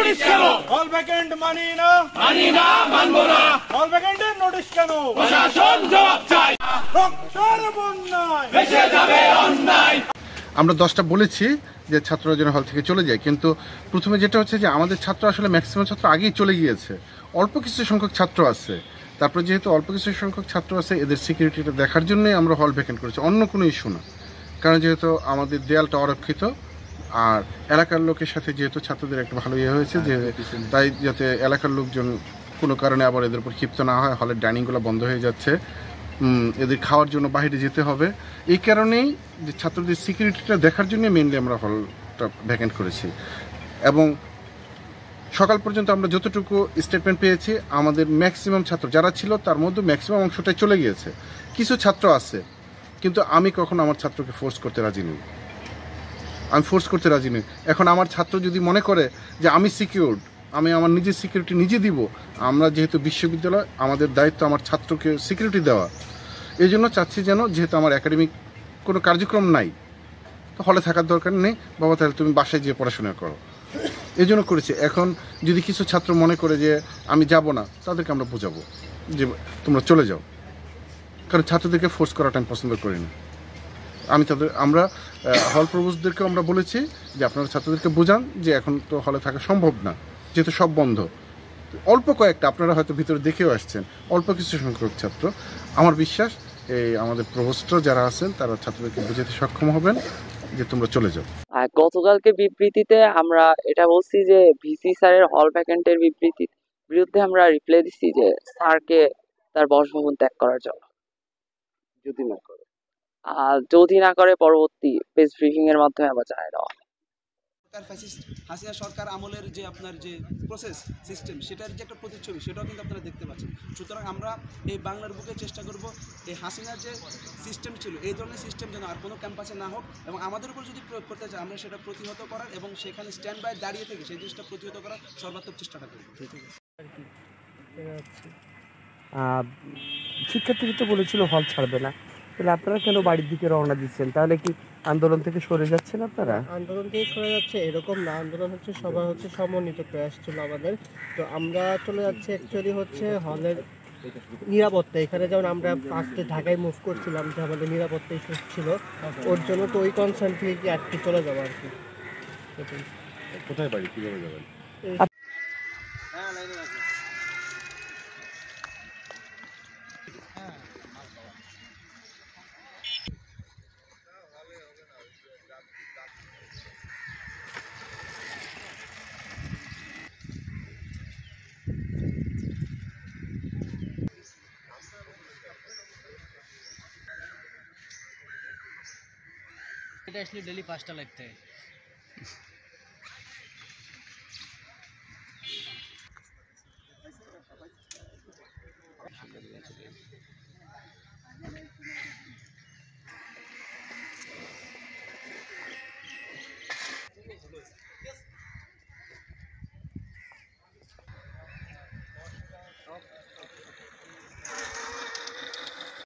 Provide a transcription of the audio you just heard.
Notice কেন? হল vacant মানি না মানবো না। হল ভ্যাকেন্টের নোটিশ কেন? প্রশাসন জবাব চাই। রক্তের বন্যায় ভেসে যাবে অন্যায়। আমরা 10টা বলেছি যে ছাত্ররা যেন হল থেকে চলে যায়, কিন্তু প্রথমে যেটা হচ্ছে যে আমাদের ছাত্র আসলে ম্যাক্সিমাম ছাত্র আগেই চলে গিয়েছে, অল্প কিছু সংখ্যক ছাত্র আছে। তারপরে যেহেতু অল্প কিছু সংখ্যক ছাত্র আছে, এদের সিকিউরিটিটা দেখার জন্যই আমরা হল ভ্যাকেন্ট করেছি, অন্য কোনো ইস্যু না। কারণ যেহেতু আমাদের দেয়ালটা অরক্ষিত, আর এলাকার লোকের সাথে যেহেতু ছাত্রদের একটা ভালো ইয়ে হয়েছে, যে তাই যাতে এলাকার লোকজন কোনো কারণে আবার এদের উপর ক্ষিপ্ত না হয়। হলের ডাইনিংগুলো বন্ধ হয়ে যাচ্ছে, এদের খাওয়ার জন্য বাইরে যেতে হবে। এই কারণেই যে ছাত্রদের সিকিউরিটিটা দেখার জন্য মেইনলি আমরা হলটা ভ্যাকেন্ট করেছি। এবং সকাল পর্যন্ত আমরা যতটুকু স্টেটমেন্ট পেয়েছি, আমাদের ম্যাক্সিমাম ছাত্র যারা ছিল তার মধ্যে ম্যাক্সিমাম অংশটাই চলে গিয়েছে। কিছু ছাত্র আছে, কিন্তু আমি কখনো আমার ছাত্রকে ফোর্স করতে রাজি নই, আমি ফোর্স করতে রাজি নই। এখন আমার ছাত্র যদি মনে করে যে আমি সিকিউরড, আমি আমার নিজের সিকিউরিটি নিজে দিব, আমরা যেহেতু বিশ্ববিদ্যালয়, আমাদের দায়িত্ব আমার ছাত্রকে সিকিউরিটি দেওয়া। এই জন্য চাচ্ছি যেন, যেহেতু আমার একাডেমিক কোনো কার্যক্রম নাই, তো হলে থাকার দরকার নেই, বাবা তাহলে তুমি বাসায় গিয়ে পড়াশোনা করো, এই জন্য করেছি। এখন যদি কিছু ছাত্র মনে করে যে আমি যাব না, তাদেরকে আমরা বোঝাবো যে তোমরা চলে যাও, কারণ ছাত্রদেরকে ফোর্স করাটা আমি পছন্দ করি না। আমরা হল প্রভোস্টদেরকেও আমরা বলেছি যে আপনারা ছাত্রদেরকে বোঝান যে এখন তো হলে থাকা সম্ভব না, যেহেতু সব বন্ধ। অল্প কয়েকটা, আপনারা হয়তো ভিতরে দেখেও আসছেন, অল্প কিছু সংখ্যক ছাত্র, আমার বিশ্বাস এই আমাদের প্রভোস্টরা যারা আছেন তারা ছাত্রদেরকে বোঝাতে সক্ষম হবেন যে তোমরা চলে যাও। গতকালকে বিবৃতিতে আমরা এটা বলছি যে ভিসি স্যারের হল ভ্যাকেন্টের বিরুদ্ধে আমরা রিপ্লাই দিচ্ছি যে স্যারকে তার বাসভবন ত্যাগ করার জন্য, যদি না করে পরবর্তী প্রেস ব্রিফিং এর মাধ্যমে আবার জানাই দেওয়া। হাসিনা সরকার আমলের যে আপনার যে প্রসেস সিস্টেম, সেটার যে একটা প্রতিচ্ছবি, সেটাও কিন্তু আপনারা দেখতে পাচ্ছেন। সুতরাং আমরা এই বাংলার বুকে চেষ্টা করব এই হাসিনার যে সিস্টেম ছিল, এই ধরনের সিস্টেম যেন আর কোনো ক্যাম্পাসে না হোক, এবং আমাদের উপর যদি প্রয়োগ করতে চাই আমরা সেটা প্রতিহত করার এবং সেখানে স্ট্যান্ড বাই দাঁড়িয়ে থেকে সেই জিনিসটা প্রতিহত করার সর্বাত্মক চেষ্টাটা করব। শিক্ষার্থীরা তো বলেছিল হল ছাড়বে না, তাহলে আপনারা কেন বাড়ির দিকে রওনা দিচ্ছেন? তাহলে কি আন্দোলন থেকে সরে যাচ্ছেন আপনারা? আন্দোলন থেকে সরে যাচ্ছে এরকম না, আন্দোলন হচ্ছে সবার হচ্ছে সমন্বিত প্রয়াস ছিল আমাদের। তো আমরা চলে যাচ্ছি অ্যাকচুয়ালি হচ্ছে হলের নিরাপত্তা। এখানে যেমন আমরা ফার্স্টে ঢাকায় মুভ করছিলাম যে আমাদের নিরাপত্তা ইস্যু ছিল, ওর জন্য তো ওই কনসার্ন থেকে কি আটকে চলে যাবো আর কি। কোথায় বাড়ি, কীভাবে যাবেন? এটা আসলে ডেলি 5টা লাগতে হয়।